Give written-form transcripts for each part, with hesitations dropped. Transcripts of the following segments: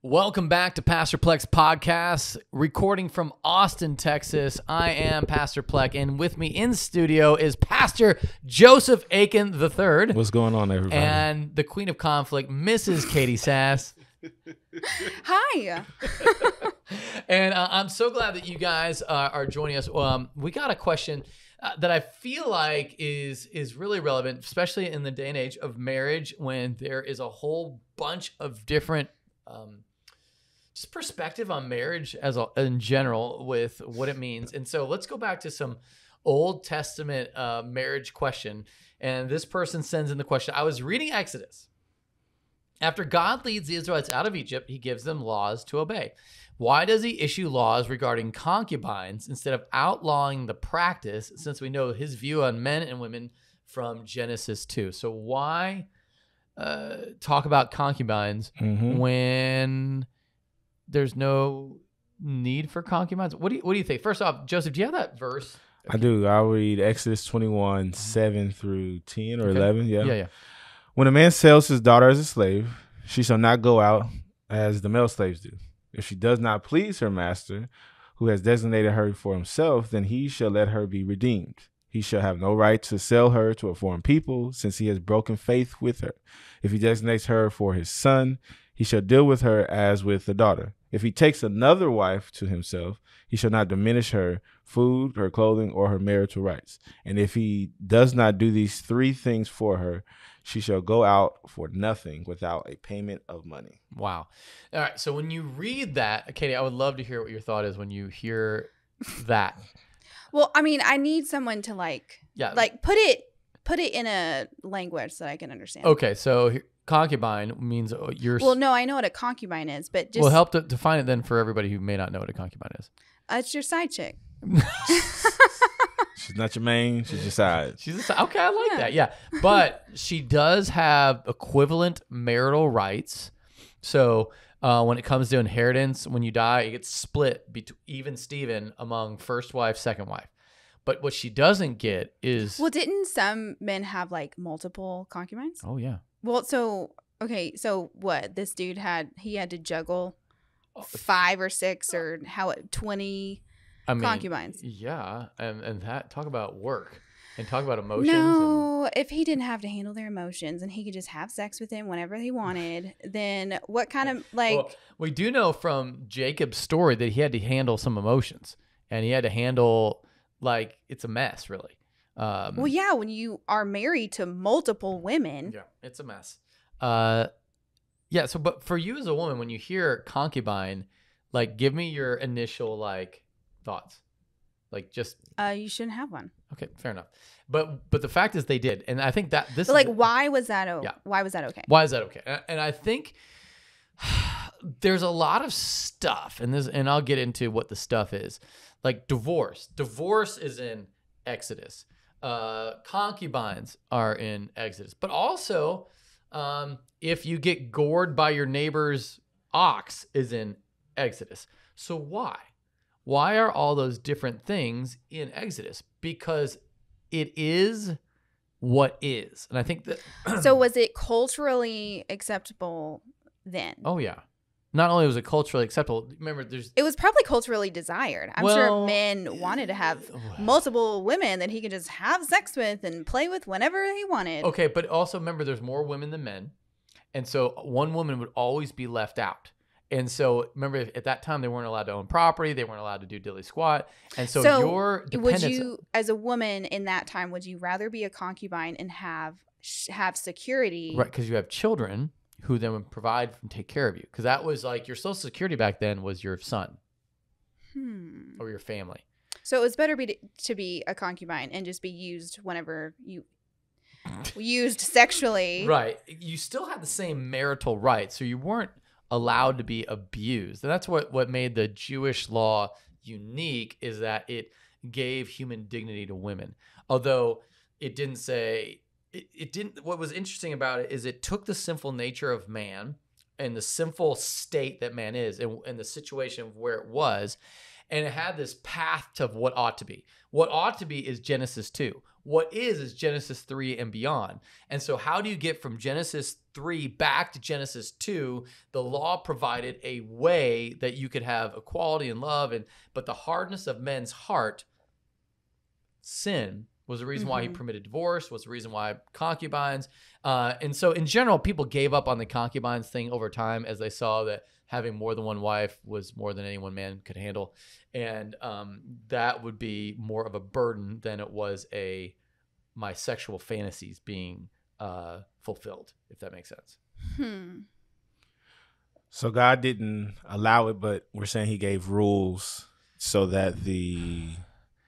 Welcome back to Pastor Plek's podcast, recording from Austin, Texas. I am Pastor Plek, and with me in studio is Pastor Joseph Aiken III. What's going on, everybody? And the Queen of Conflict, Mrs. Catie Sas. Hi. And I'm so glad that you guys are joining us. We got a question that I feel like is really relevant, especially in the day and age of marriage, when there is a whole bunch of different just perspective on marriage in general with what it means. And so let's go back to some Old Testament marriage question. And this person sends in the question. I was reading Exodus. After God leads the Israelites out of Egypt, he gives them laws to obey. Why does he issue laws regarding concubines instead of outlawing the practice, since we know his view on men and women from Genesis 2? So why talk about concubines when there's no need for concubines? What do you think? First off, Joseph, do you have that verse? I do. I'll read Exodus 21, 7 through 10 or 11. Yeah. When a man sells his daughter as a slave, she shall not go out as the male slaves do. If she does not please her master, who has designated her for himself, then he shall let her be redeemed. He shall have no right to sell her to a foreign people, since he has broken faith with her. If he designates her for his son, he shall deal with her as with a daughter. If he takes another wife to himself, he shall not diminish her food, her clothing, or her marital rights. And if he does not do these three things for her, she shall go out for nothing without a payment of money. Wow. All right. So when you read that, Catie, I would love to hear what your thought is when you hear that. Well, I mean, I need someone to put it in a language that I can understand. Okay. So concubine means you're... Well, no, I know what a concubine is, but just... Well, help to define it then for everybody who may not know what a concubine is. It's your side chick. She's not your main, she's your side. Okay, I like that. Yeah. But she does have equivalent marital rights. So when it comes to inheritance, when you die, it gets split even Steven among first wife, second wife. But what she doesn't get is... Well, didn't some men have multiple concubines? Oh, yeah. Well, so what? This dude had to juggle 5 or 6 or 20 concubines. Yeah. And that, talk about work and talk about emotions. No, if he didn't have to handle their emotions and he could just have sex with them whenever he wanted, then what kind of Well, we do know from Jacob's story that he had to handle some emotions, and he had to handle it's a mess, really. Well, yeah, when you are married to multiple women. Yeah, it's a mess. Yeah, so but for you as a woman, when you hear concubine, give me your initial thoughts. You shouldn't have one. Okay, fair enough. But the fact is they did. And I think that this But why was that okay? Why was that okay? Why is that okay? And I think there's a lot of stuff, and I'll get into what the stuff is. Divorce. Divorce is in Exodus. Concubines are in Exodus. But also, if you get gored by your neighbor's ox is in Exodus. So why? Why are all those different things in Exodus? Because it is what is. And I think that... So was it culturally acceptable then? Oh, yeah. Not only was it culturally acceptable, remember it was probably culturally desired. I'm sure men wanted to have multiple women that he could just have sex with and play with whenever he wanted. Okay, but also remember there's more women than men. And so one woman would always be left out. And so remember at that time they weren't allowed to own property, they weren't allowed to do dilly squat. And so your dependence... Would you, as a woman in that time, would you rather be a concubine and have security? Right, because you have children who then would provide and take care of you. Because that was your social security back then was your son or your family. So it was better to be a concubine and just be used whenever you used sexually. Right. You still had the same marital rights, so you weren't allowed to be abused. And that's what made the Jewish law unique, is that it gave human dignity to women. Although it didn't say... It didn't. What was interesting about it is it took the sinful nature of man and the sinful state that man is and the situation of where it was, And it had this path to what ought to be. What ought to be is Genesis 2. What is Genesis 3 and beyond. And so how do you get from Genesis 3 back to Genesis 2? The law provided a way that you could have equality and love, but the hardness of men's heart, sin, was the reason why he permitted divorce, was the reason why concubines. And so in general, people gave up on the concubines thing over time as they saw that having more than one wife was more than any one man could handle. And that would be more of a burden than it was my sexual fantasies being fulfilled, if that makes sense. So God didn't allow it, but we're saying he gave rules so that the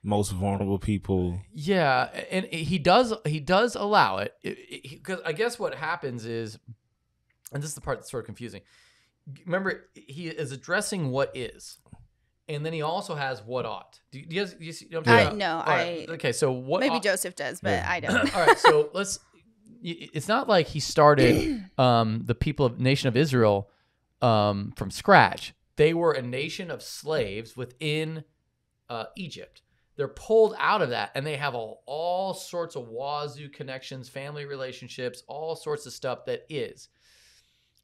most vulnerable people. Yeah, and he does allow it. Because I guess what happens is, and this is the part that's sort of confusing. Remember, he is addressing what is, and then he also has what ought. Do you see what I'm talking about? No, right. Okay, so what maybe ought, Joseph does, but I don't. All right, so it's not like he started the nation of Israel from scratch. They were a nation of slaves within Egypt. They're pulled out of that, and they have all sorts of wazoo connections, family relationships, all sorts of stuff that is.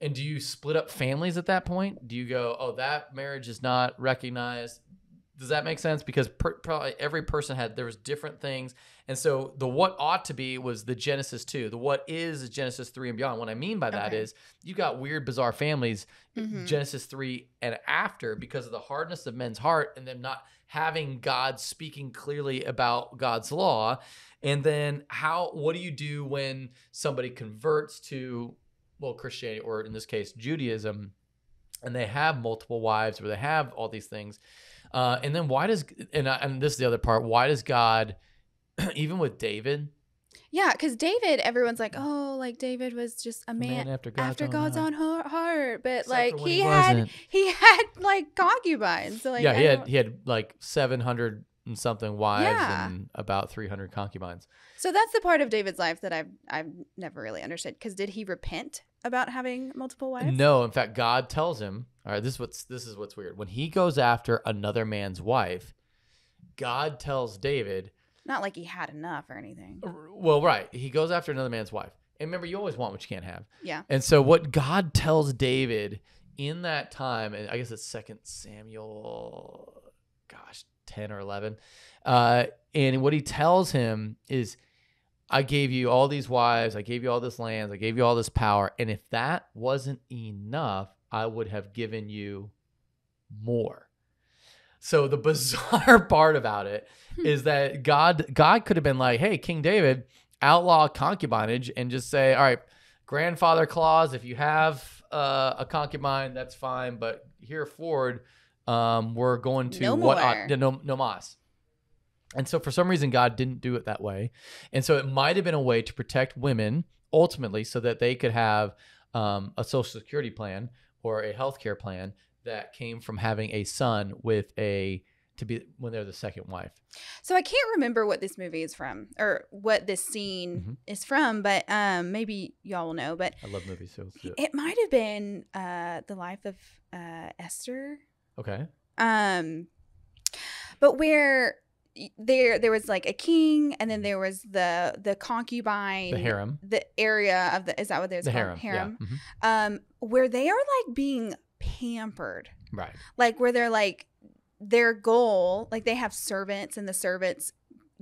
And do you split up families at that point? Do you go, oh, that marriage is not recognized? Does that make sense? Because probably every person there was different things. And so the what ought to be was the Genesis 2. The what is Genesis 3 and beyond. What I mean by that is you got weird, bizarre families, Genesis 3 and after, because of the hardness of men's heart and them not having God speaking clearly about God's law. And then what do you do when somebody converts to Christianity, or in this case, Judaism, and they have multiple wives, or they have all these things. And then and this is the other part, why does God, even with David? Yeah, because David, everyone's like, oh, like David was just a man after God's own heart. But Except like for when he he had like concubines. So, like, yeah, he had like 700 and something wives and about 300 concubines. So that's the part of David's life that I've never really understood. Because did he repent about having multiple wives? No, in fact, God tells him. All right, this is what's weird. When he goes after another man's wife, God tells David. Not like he had enough or anything. Well, right. He goes after another man's wife. And remember, you always want what you can't have. Yeah. And so what God tells David in that time, and I guess it's 2 Samuel, 10 or 11. And what he tells him is, I gave you all these wives. I gave you all this land. I gave you all this power. And if that wasn't enough, I would have given you more. So the bizarre part about it is that God could have been like, hey, King David, outlaw concubinage and just say, all right, grandfather clause, if you have a concubine, that's fine. But here forward, we're going to no mas. And so for some reason, God didn't do it that way. And so it might have been a way to protect women ultimately so that they could have a Social Security plan or a healthcare plan that came from having a son when they're the second wife. So I can't remember what this movie is from or what this scene is from, but maybe y'all will know. But I love movies, so let's do it. It might have been the life of Esther. Okay. But where there was like a king, and then there was the concubine, the harem, the area of is that what there's the called? Harem. Yeah. Where they are like being pampered, right? Like where they're like their goal, like they have servants, and the servants'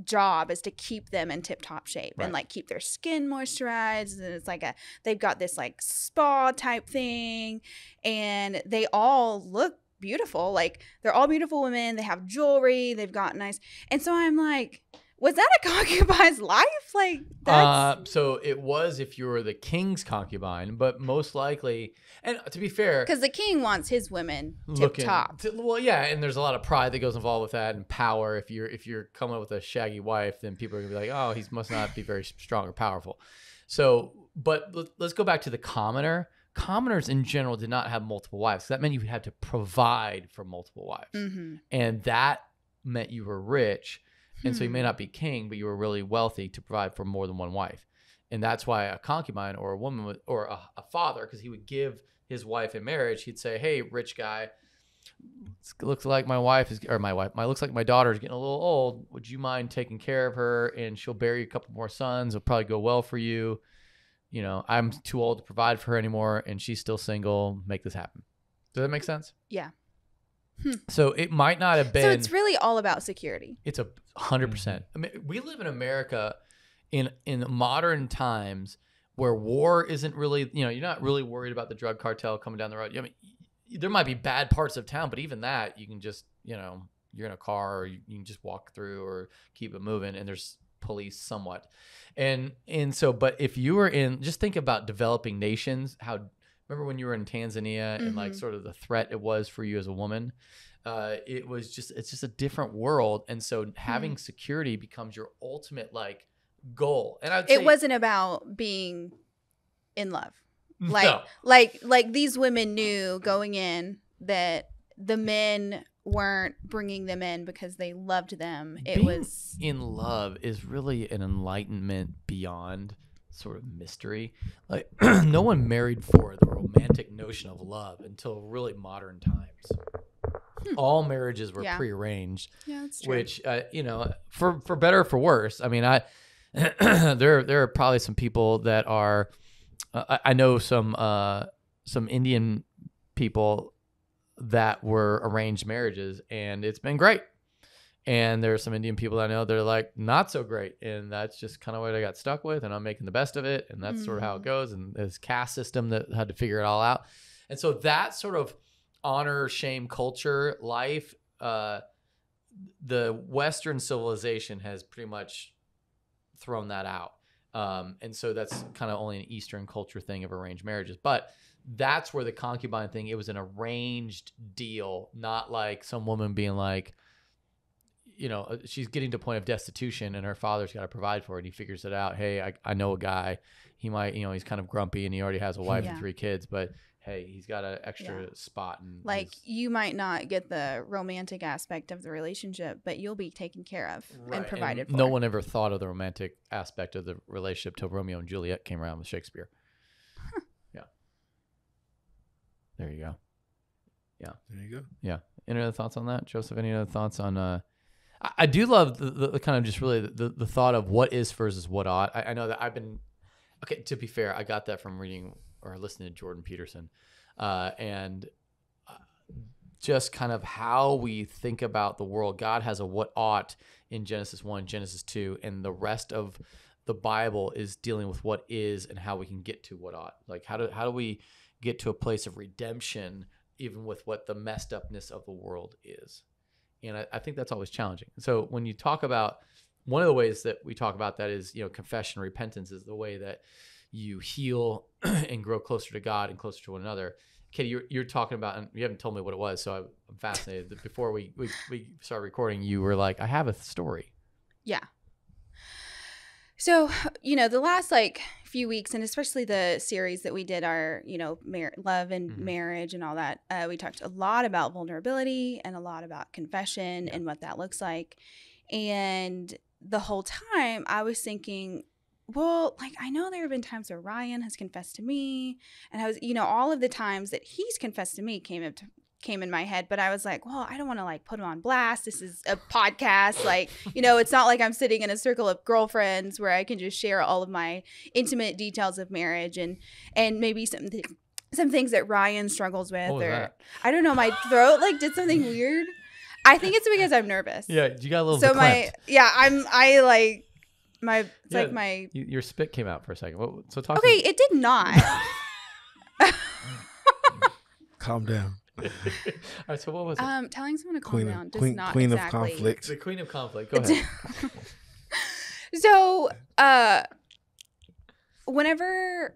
job is to keep them in tip-top shape and like keep their skin moisturized, and it's like they've got this like spa type thing, and they all look beautiful. Like they're all beautiful women. They have jewelry. They've got nice. And so I'm like, was that a concubine's life? Like that's so it was if you were the king's concubine, but most likely, and to be fair, because the king wants his women tip top. Well, yeah, and there's a lot of pride that goes involved with that, and power. If you're coming up with a shaggy wife, then people are gonna be like, oh, he must not be very strong or powerful. So, but let's go back to the commoner. Commoners in general did not have multiple wives. That meant you had to provide for multiple wives. And that meant you were rich. And so you may not be king, but you were really wealthy to provide for more than one wife. And that's why a concubine or a woman or a father, because he would give his wife in marriage, he'd say, hey, rich guy, looks like my wife is, or looks like my daughter is getting a little old. Would you mind taking care of her? And she'll bear you a couple more sons. It'll probably go well for you. You know, I'm too old to provide for her anymore, and she's still single. Make this happen. Does that make sense? Yeah. So it might not have been. So it's really all about security. It's 100%. I mean, we live in America in modern times where war isn't really, you know, you're not really worried about the drug cartel coming down the road. I mean, there might be bad parts of town, but even that, you can just, you know, you're in a car, or you can just walk through or keep it moving, and there's police somewhat. And so, but if you were in, just think about developing nations, remember when you were in Tanzania and like sort of the threat it was for you as a woman? It's just a different world. And so having security becomes your ultimate like goal. And it wasn't about being in love. No. Like these women knew going in that the men weren't bringing them in because they loved them. Being in love is really an enlightenment beyond sort of mystery. Like no one married for the romantic notion of love until really modern times. All marriages were prearranged. Yeah, that's true. Which you know, for better or for worse. I mean, there are probably some people that are. I know some Indian people that were arranged marriages, and it's been great. And there are some Indian people I know that are like not so great, and that's just kind of what I got stuck with, and I'm making the best of it, and that's sort of how it goes. And this caste system that had to figure it all out, and so that sort of honor shame culture life, the Western civilization has pretty much thrown that out. And so that's kind of only an Eastern culture thing of arranged marriages. But that's where the concubine thing, it was an arranged deal, not like some woman being like, you know, she's getting to a point of destitution and her father's got to provide for it. And he figures it out. Hey, I know a guy. He might, you know, he's kind of grumpy and he already has a wife and 3 kids, but hey, he's got an extra spot. And like you might not get the romantic aspect of the relationship, but you'll be taken care of and provided for. No one ever thought of the romantic aspect of the relationship till Romeo and Juliet came around with Shakespeare. Yeah. There you go. Yeah. There you go. Yeah. Any other thoughts on that, Joseph? Any other thoughts on? I do love the kind of just really the thought of what is versus what ought. I know that I've been okay. To be fair, I got that from reading or listening to Jordan Peterson, and just kind of how we think about the world. God has a what ought in Genesis 1, Genesis 2, and the rest of the Bible is dealing with what is and how we can get to what ought. Like how do we get to a place of redemption even with what the messed upness of the world is? And I think that's always challenging. So when you talk about, one of the ways that we talk about that is, you know, confession, repentance is the way that you heal and grow closer to God and closer to one another. Catie, you're talking about, and you haven't told me what it was, so I'm fascinated. That before we started recording, you were like, I have a story. Yeah. So, you know, the last like few weeks, and especially the series that we did, our, you know, love and marriage and all that, we talked a lot about vulnerability and a lot about confession and what that looks like. And the whole time I was thinking, well, like, I know there have been times where Ryan has confessed to me, and I was, you know, all of the times that he's confessed to me came in my head, but I was like, well, I don't want to like put him on blast. This is a podcast. Like, you know, it's not like I'm sitting in a circle of girlfriends where I can just share all of my intimate details of marriage and maybe some things that Ryan struggles with. What was that? I don't know, my throat like did something weird. I think it's because I'm nervous. Yeah, you got a little so bit your spit came out for a second. So talk. Okay, it did not. Calm down. All right, so what was it? Telling someone to calm down does not queen exactly. of conflict. The queen of conflict. Go ahead. So, whenever,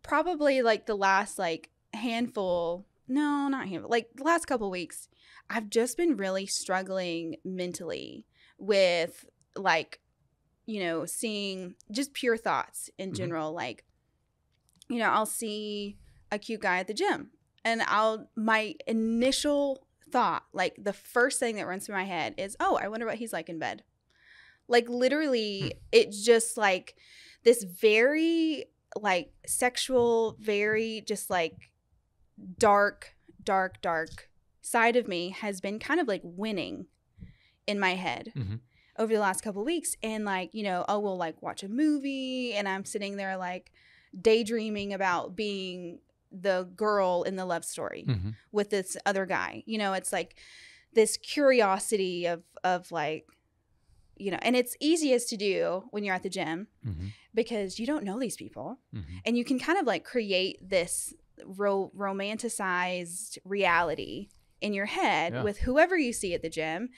probably like the last like handful, no, not handful, like the last couple weeks, I've just been really struggling mentally with like, you know, seeing just pure thoughts in general. Like, you know, I'll see a cute guy at the gym. And my initial thought, like the first thing that runs through my head is, oh, I wonder what he's like in bed. Like literally, it's just like this very like sexual, very just like dark side of me has been kind of like winning in my head over the last couple of weeks. And like, you know, we'll like watch a movie and I'm sitting there like daydreaming about being the girl in the love story with this other guy. You know, it's like this curiosity of like, you know, and it's easiest to do when you're at the gym because you don't know these people and you can kind of like create this romanticized reality in your head with whoever you see at the gym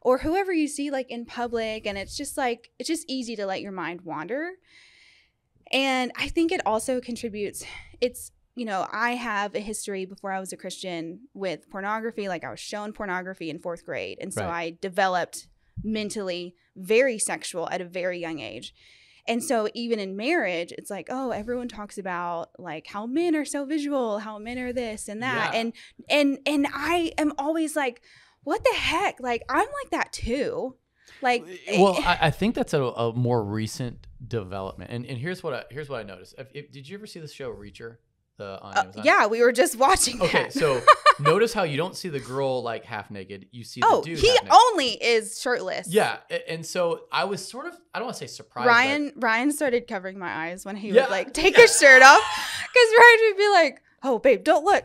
or whoever you see like in public. And it's just like, it's just easy to let your mind wander. And I think it also contributes. It's, you know, I have a history before I was a Christian with pornography. Like I was shown pornography in 4th grade. And so I developed mentally very sexual at a very young age. And so even in marriage, it's like, oh, everyone talks about like how men are so visual, how men are this and that. And I am always like, what the heck? Like, I'm like that too. Like, well, I think that's a more recent development. And here's what I noticed. Did you ever see the show Reacher? On Amazon? Yeah, we were just watching that. Okay, so notice how you don't see the girl like half naked. You see the dude he half naked. only is shirtless. Yeah, and so I was sort of, I don't want to say surprised. Ryan started covering my eyes when he would like take his shirt off because Ryan would be like, "Oh, babe, don't look."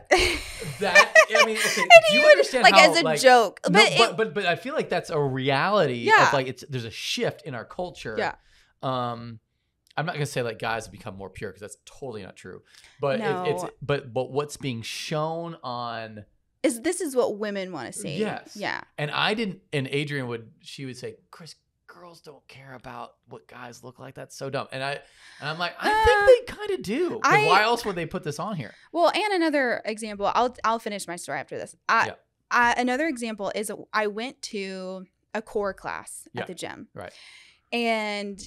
That, I mean, okay, do you understand like how, as a joke? But I feel like that's a reality. Of like there's a shift in our culture. Yeah. I'm not gonna say like guys have become more pure because that's totally not true. But but what's being shown on this is what women want to see. Yes. Yeah. And Adrian would say, Chris, girls don't care about what guys look like. That's so dumb. And I'm like, I think they kind of do. Why else would they put this on here? Well, and another example, I'll finish my story after this. Another example is I went to a core class at the gym. Right. And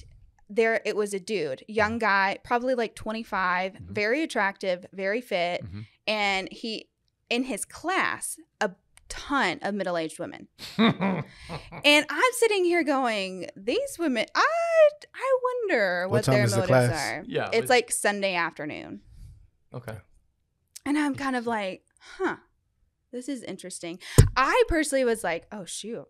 there it was a dude, young guy, probably like 25, very attractive, very fit. And he, in his class, a ton of middle-aged women. And I'm sitting here going, these women, I wonder what their motives are. Yeah. It's like Sunday afternoon. Okay. And I'm kind of like, this is interesting. I personally was like, oh, shoot.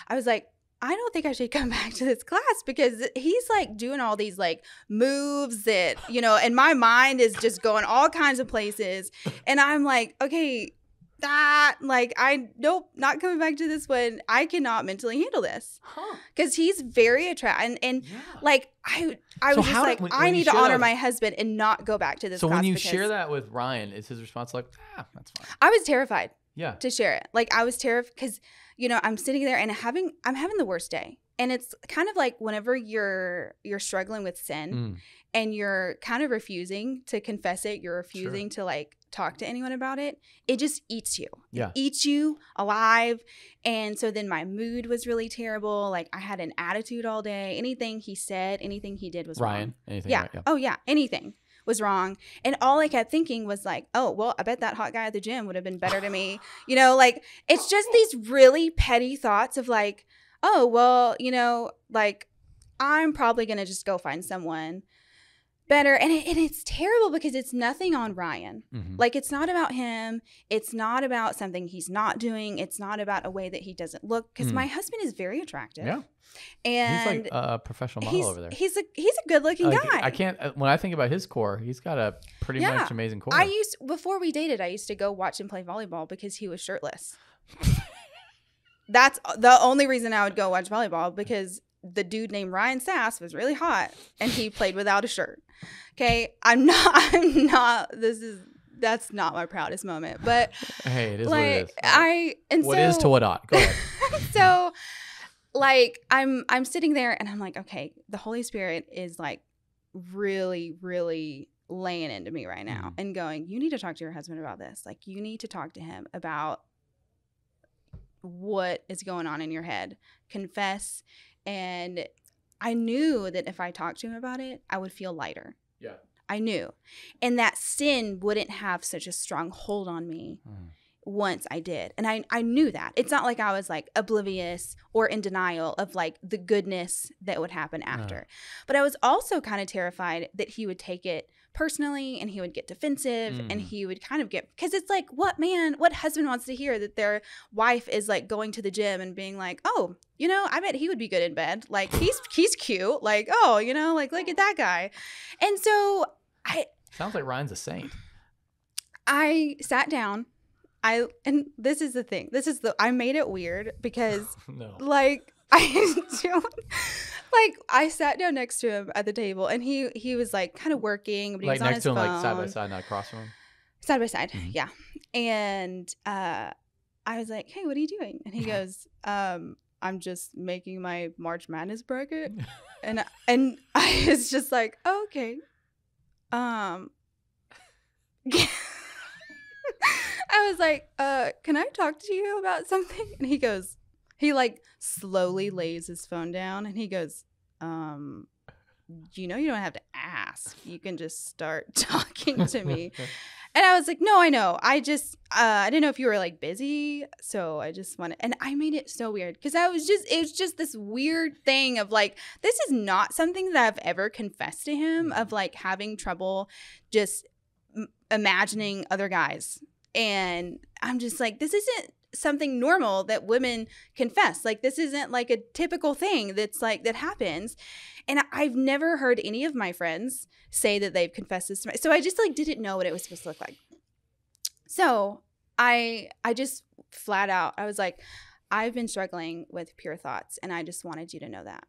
I was like, I don't think I should come back to this class because he's like doing all these like moves that, you know, and my mind is just going all kinds of places. And I'm like, okay, nope, not coming back to this one. I cannot mentally handle this because he's very attractive. And like, I was just like, I need to honor my husband and not go back to this class. So when you share that with Ryan, is his response like, that's fine? I was terrified. Yeah. To share it. Like I was terrified because, you know, I'm sitting there and I'm having the worst day. And it's kind of like whenever you're struggling with sin and you're kind of refusing to confess it, you're refusing to like talk to anyone about it, it just eats you. Yeah. It eats you alive. And so then my mood was really terrible. Like I had an attitude all day. Anything he said, anything he did was wrong. Anything. Yeah. Right, yeah. Oh yeah. Anything was wrong. And all I kept thinking was like, oh, well, I bet that hot guy at the gym would have been better to me. You know, like it's just these really petty thoughts of like, oh, well, you know, like I'm probably going to just go find someone better. And it's terrible because it's nothing on Ryan. Like it's not about him. It's not about something he's not doing. It's not about a way that he doesn't look because my husband is very attractive. Yeah. And he's like a professional model over there. He's a good looking guy. I can't, when I think about his core, he's got a pretty much amazing core. Before we dated, I used to go watch him play volleyball because he was shirtless. That's the only reason I would go watch volleyball because the dude named Ryan Sas was really hot and he played without a shirt. Okay. That's not my proudest moment, but hey, it is like, what it is. What is to what ought. Go ahead. So like, I'm sitting there and I'm like, okay, the Holy Spirit is like really, really laying into me right now and going, you need to talk to your husband about this. Like you need to talk to him about what is going on in your head. Confess. And I knew that if I talked to him about it, I would feel lighter. Yeah. I knew. And that sin wouldn't have such a strong hold on me once I did. And I knew that. It's not like I was like oblivious or in denial of like the goodness that would happen after. But I was also kind of terrified that he would take it personally and he would get defensive and he would kind of get, because it's like, what husband wants to hear that their wife is like going to the gym and being like, oh, you know, I bet he would be good in bed. Like he's cute. Like, oh, you know, like look at that guy. And so Sounds like Ryan's a saint. I sat down. And this is the thing. I made it weird because like I sat down next to him at the table and he was like kind of working, but he was on his phone. Like next to him, like side by side, not across from him? Side by side, yeah. And I was like, hey, what are you doing? And he goes, I'm just making my March Madness bracket. and I was just like, oh, okay. I was like, can I talk to you about something? And he like slowly lays his phone down and he goes, you know, you don't have to ask. You can just start talking to me. And I was like, no, I know. I just, I didn't know if you were like busy. So I just wanted, and I made it so weird because it was just this weird thing of like, this is not something that I've ever confessed to him of like having trouble just imagining other guys. And I'm just like, this isn't something normal that women confess. Like, this isn't like a typical thing that's like, that happens. And I've never heard any of my friends say that they've confessed this to me. So I just like didn't know what it was supposed to look like. So I just flat out, I was like, I've been struggling with pure thoughts and I just wanted you to know that.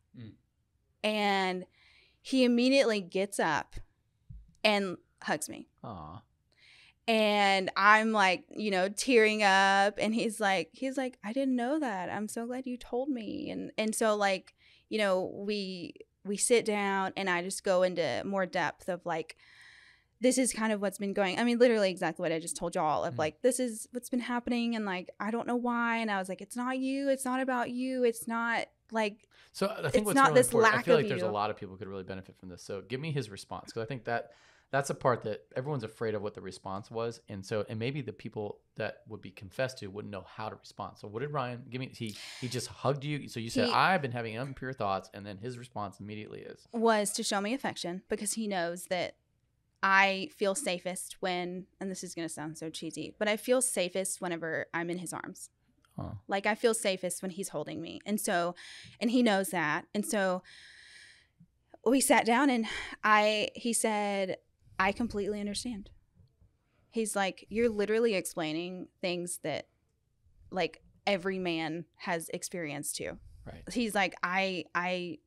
And he immediately gets up and hugs me. Aww. And I'm like, you know, tearing up and he's like, I didn't know that. I'm so glad you told me. And so like, you know, we sit down and I just go into more depth of like, this is kind of what's been going. I mean, literally exactly what I just told y'all of like, this is what's been happening. And like, I don't know why. And I was like, it's not you. It's not about you. It's not like, so I think what's not really this important, lack I feel like of there's you. a lot of people could really benefit from this. So give me his response. Cause I think that's a part that everyone's afraid of what the response was. And maybe the people that would be confessed to wouldn't know how to respond. So what did Ryan give me? He just hugged you. So you said, I've been having impure thoughts. And then his response immediately was to show me affection because he knows that I feel safest when, and this is going to sound so cheesy, but I feel safest whenever I'm in his arms. Huh. Like I feel safest when he's holding me. And he knows that. And so we sat down and he said, I completely understand. He's like, you're literally explaining things that like every man has experienced too. Right. He's like, I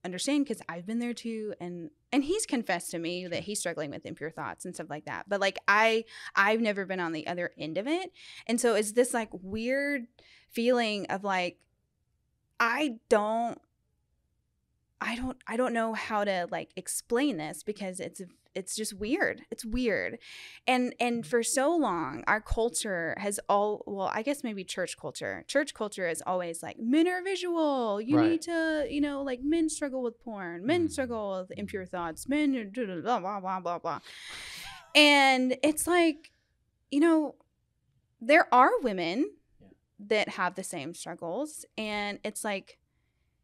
understand because I've been there too. And he's confessed to me that he's struggling with impure thoughts and stuff like that. But like, I've never been on the other end of it. And so it's this like weird feeling of like, I don't know how to like explain this because it's just weird. It's weird. And for so long, our culture has I guess maybe church culture. Church culture is always like, men are visual. You need to, you know, like men struggle with porn. Men struggle with impure thoughts. Men are blah, blah, blah, blah, blah. And it's like, you know, there are women that have the same struggles. And it's like,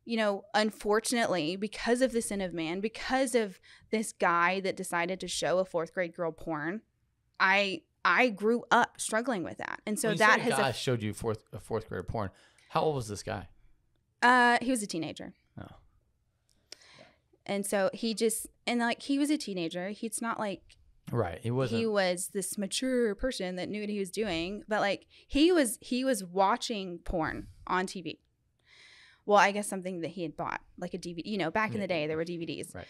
you know, unfortunately, because of the sin of man, because of this guy that decided to show a 4th grade girl porn, I grew up struggling with that. And so that has guy showed you a fourth grade porn. How old was this guy? He was a teenager. Oh. And so he was a teenager. He's not like right. He was this mature person that knew what he was doing, but like he was watching porn on TV. Well, I guess something that he had bought, like a DVD. You know, back in the day, there were DVDs. Right.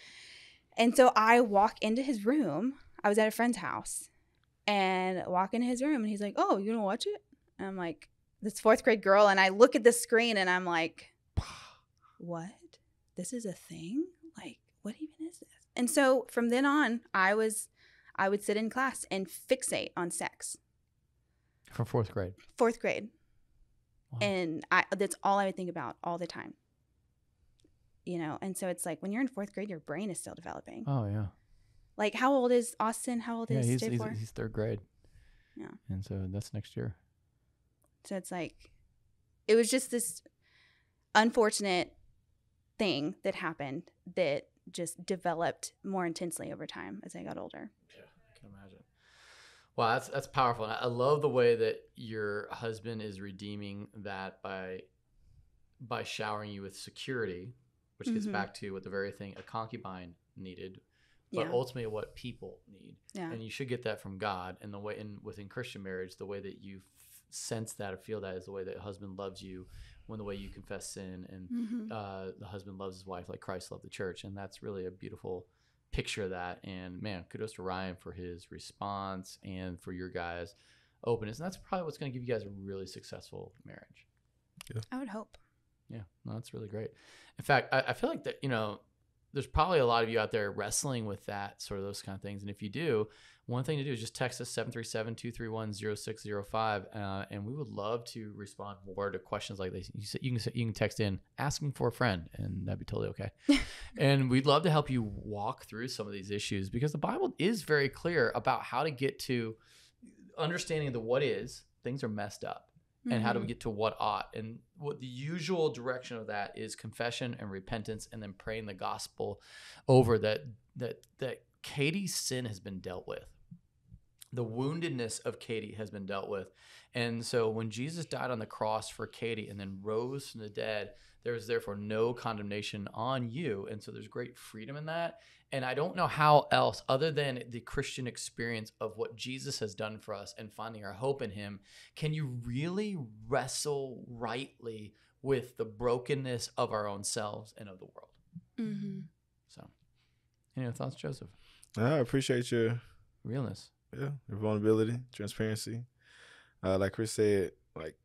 And so I walk into his room. I was at a friend's house and walk into his room and he's like, oh, you gonna watch it? And I'm like, this 4th grade girl. And I look at the screen and I'm like, what? This is a thing? Like, what even is this? And so from then on, I would sit in class and fixate on sex. From 4th grade? 4th grade. Wow. And that's all I would think about all the time. You know, and so it's like when you're in 4th grade, your brain is still developing. Oh, yeah. Like, how old is Austin? How old is J4? He's 3rd grade. Yeah. And so that's next year. So it's like, it was just this unfortunate thing that happened that just developed more intensely over time as I got older. Yeah, I can imagine. Wow, that's powerful. I love the way that your husband is redeeming that by showering you with security, which gets back to what the very thing a concubine needed, but ultimately what people need. Yeah. And you should get that from God. And the way within Christian marriage, the way that you sense that or feel that is the way that husband loves you, when the way you confess sin, and the husband loves his wife like Christ loved the church. And that's really a beautiful picture of that. And man, kudos to Ryan for his response and for your guys' openness. And that's probably what's going to give you guys a really successful marriage. Yeah. I would hope. Yeah, no, that's really great. In fact, I feel like that, there's probably a lot of you out there wrestling with that, sort of those kind of things. And if you do, one thing to do is just text us 737-231-0605. And we would love to respond more to questions like this. You can text in asking for a friend, and that'd be totally okay. And we'd love to help you walk through some of these issues, because the Bible is very clear about how to get to understanding the what is. Things are messed up. And how do we get to what ought? And what the usual direction of that is confession and repentance, and then praying the gospel over that Catie's sin has been dealt with. The woundedness of Catie has been dealt with. And so when Jesus died on the cross for Catie and then rose from the dead, there is therefore no condemnation on you. And so there's great freedom in that. And I don't know how else, other than the Christian experience of what Jesus has done for us and finding our hope in him, can you really wrestle rightly with the brokenness of our own selves and of the world. So, any other thoughts, Joseph? I appreciate your realness. Yeah, your vulnerability, transparency. Like Chris said, like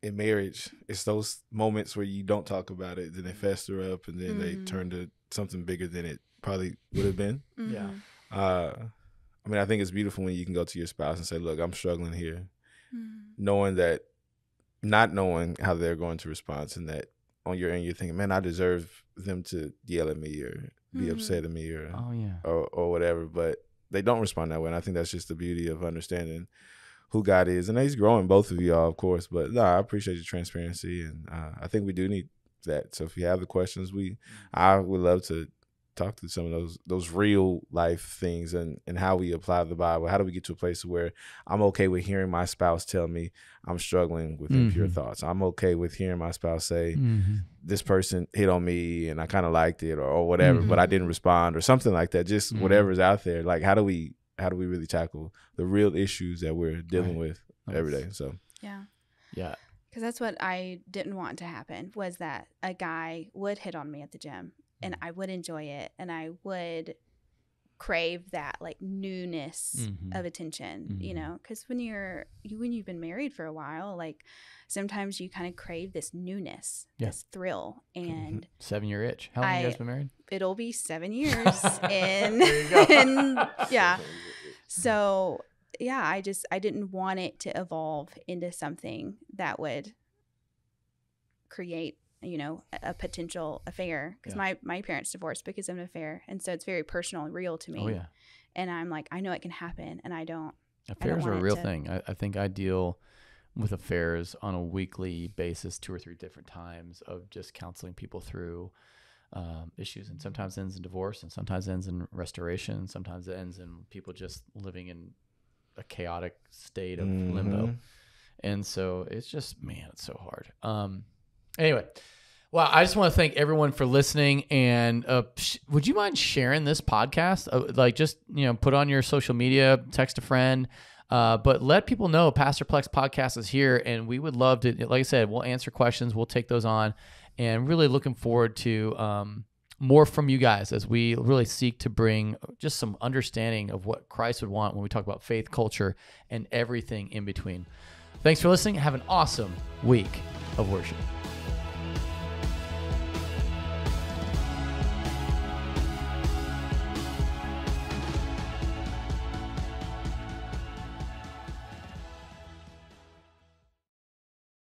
in marriage, it's those moments where you don't talk about it, then they fester up, and then they turn to something bigger than it probably would have been. Yeah. I mean, I think it's beautiful when you can go to your spouse and say, look, I'm struggling here. Knowing that, not knowing how they're going to respond, and that on your end you're thinking, man, I deserve them to yell at me or be upset at me or or whatever, but they don't respond that way. And I think that's just the beauty of understanding who God is. And he's growing both of y'all, of course, but no, I appreciate your transparency, and I think we do need that. So if you have the questions, I would love to talk to some of those real life things and how we apply the Bible. How do we get to a place where I'm okay with hearing my spouse tell me I'm struggling with impure thoughts? I'm okay with hearing my spouse say this person hit on me and I kind of liked it or whatever, but I didn't respond or something like that. Just whatever's out there. Like how do we really tackle the real issues that we're dealing with every day? So yeah. Because that's what I didn't want to happen, was that a guy would hit on me at the gym. And I would enjoy it, and I would crave that like newness of attention, you know, because when you've been married for a while, like sometimes you kind of crave this newness, this thrill. And 7-year itch. How long have you guys been married? It'll be 7 years, and yeah. So yeah, I didn't want it to evolve into something that would create, you know, a potential affair, because my parents divorced because of an affair, and so it's very personal and real to me. Oh yeah. And I'm like, I know it can happen, and affairs are a real thing. I think I deal with affairs on a weekly basis, 2 or 3 different times, of just counseling people through issues, and sometimes it ends in divorce, and sometimes it ends in restoration, and sometimes it ends in people just living in a chaotic state of limbo. And so it's just, man, it's so hard. Anyway, well, I just want to thank everyone for listening. And would you mind sharing this podcast? Like, just, you know, put on your social media, text a friend, but let people know Pastor Plek's podcast is here. And we would love to, like I said, we'll answer questions. We'll take those on, and really looking forward to more from you guys as we really seek to bring just some understanding of what Christ would want when we talk about faith, culture, and everything in between. Thanks for listening. Have an awesome week of worship.